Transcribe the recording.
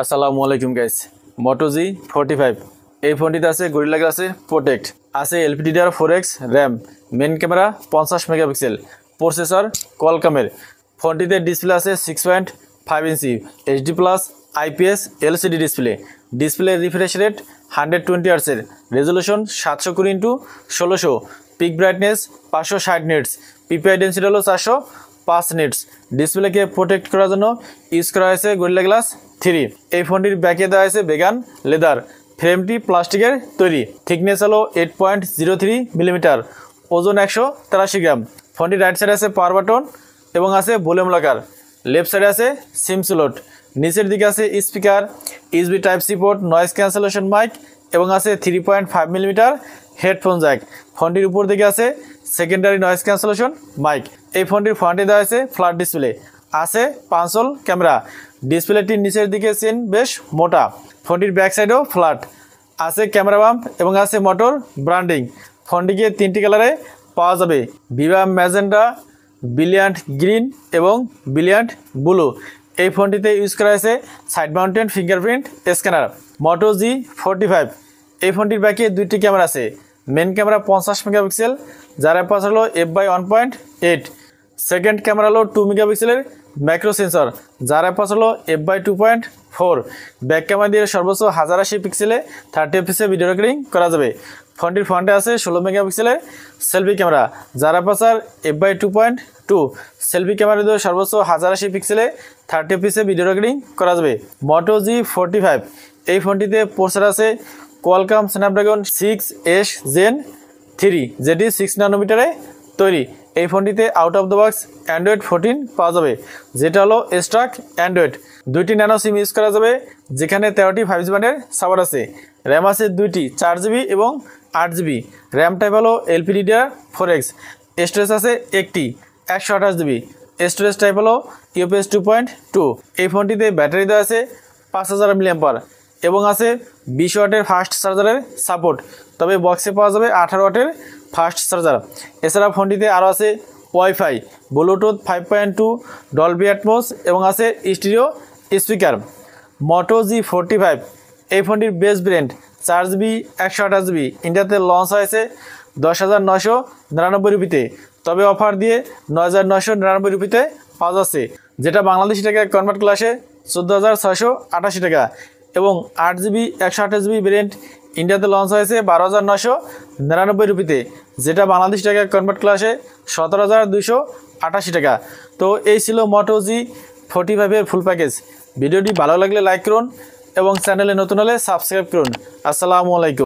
আসসালামু আলাইকুম guys. Moto G45 এই ফোনটিতে আছে গরিলা গ্লাসে প্রোটেক্ট, আছে LPDDR4X RAM, main camera 50 megapixel, processor কোয়ালকমের। ফোনটিতে ডিসপ্লে আছে 6.5 inch HD+ IPS LCD display refresh rate 120 Hz, resolution 720x1600, peak brightness 560 nits, PPI density হলো 405 নিটস। ডিসপ্লেকে প্রোটেক্ট করার জন্য ইউজ করা হয়েছে গরিলা গ্লাস 3। এই ফোনটির ব্যাকে দেওয়া হয়েছে ভেগান লেদার, ফ্রেমটি প্লাস্টিকের তৈরি, থিকনেস হলো 8.03 মিলিমিটার, ওজন 183 গ্রাম। ফোনটির রাইট সাইডে আছে পাওয়ার বাটন এবং আছে ভলিউম লকার, লেফট সাইডে আছে সিম স্লট, নিচের দিকে আছে speaker, USB Type-C port, noise cancellation mic এবং আছে 3.5 মিলিমিটার হেডফোন জ্যাক। ফোনটির উপর দিকে আছে সেকেন্ডারি নয়েজ ক্যান্সেলেশন মাইক। এই ফোনটির ফ্রন্টে দেওয়া আছে ফ্ল্যাট ডিসপ্লে, আছে পাঁচল ক্যামেরা, ডিসপ্লেটির নিচের দিকে চেন বেশ মোটা। ফোনটির ব্যাক সাইডেও ফ্ল্যাট, আছে ক্যামেরা বাম্প এবং আছে মোটর ব্র্যান্ডিং। ফোনটিকে 3টি কালারে পাওয়া যাবে, ভিভা ম্যাজেন্টা, ব্রিলিয়ান্ট গ্রিন এবং ব্রিলিয়ান্ট ব্লু। এই ফোনটিতে ইউজ করা হয়েছে side mounted fingerprint scanner. Moto G45 এই ফোনটির ব্যাকে 2টি ক্যামেরা আছে, মেন ক্যামেরা 50 মেগাপিক্সেল, যার অ্যাপারচার হলো f/1.8, সেকেন্ড ক্যামেরা হলো 2 মেগাপিক্সেলের ম্যাক্রো সেন্সর, যার অ্যাপারচার হলো f/2.4। ব্যাক ক্যামেরা দিয়ে সর্বোচ্চ 1080 পিক্সেলে 30 fps ভিডিও রেকর্ডিং করা যাবে। ফোনটির ফ্রন্টে আছে 16 মেগাপিক্সেলের সেলফি ক্যামেরা, যার অ্যাপারচার f/2.2। সেলফি ক্যামেরা দিয়ে সর্বোচ্চ 1080 পিক্সেলে 30 fps ভিডিও রেকর্ডিং করা যাবে। Moto G45 এই ফোনটিতে প্রসেসর আছে কোয়ালকম স্ন্যাপড্রাগন 6S Gen 3, যেটি 6 ন্যানোমিটারে তৈরি। এই ফোনটিতে out of the box Android 14 পাওয়া যাবে, যেটা হলো স্টক অ্যান্ড্রয়েড। 2টি ন্যানো সিম ইউজ করা যাবে, যেখানে 13টি 5G ব্যান্ডের সাপোর্ট আছে। র্যাম আছে 2টি 4GB এবং 8GB। র্যাম টাইপ হলো LPDDR4X। স্টোরেজ আছে একটি 128GB। স্টোরেজ টাইপ হলো UPS 2.2। এই ফোনটিতে ব্যাটারি দেওয়া আছে 5000 mAh এবং আছে 20 ওয়াটের ফাস্ট চার্জারের সাপোর্ট, তবে বক্সে পাওয়া যাবে 18 ওয়াটের ফাস্ট চার্জার। এছাড়া ফোনটিতে আরও আছে ওয়াইফাই, ব্লুটুথ 5.2, ডলবি অ্যাটমস এবং আছে স্টিরিও স্পিকার। Moto G45 এই ফোনটির বেস ভেরিয়েন্ট 4GB 128GB ইন্ডিয়াতে লঞ্চ হয়েছে 10,999 রুপিতে, তবে অফার দিয়ে 9,999 রুপিতে পাওয়া যাচ্ছে, যেটা বাংলাদেশি টাকায় কনভার্ট করলে আসে 14,688 টাকা। এবং 8GB 128GB ভেরিয়েন্ট ইন্ডিয়াতে লঞ্চ হয়েছে 12,999 রুপিতে, যেটা বাংলাদেশ টাকায় কনভার্ট করলে আসে 17,288 টাকা। তো এই ছিল Moto G45 এর ফুল প্যাকেজ। ভিডিওটি ভালো লাগলে লাইক করুন এবং চ্যানেলে নতুন হলে সাবস্ক্রাইব করুন। আসসালামু আলাইকুম।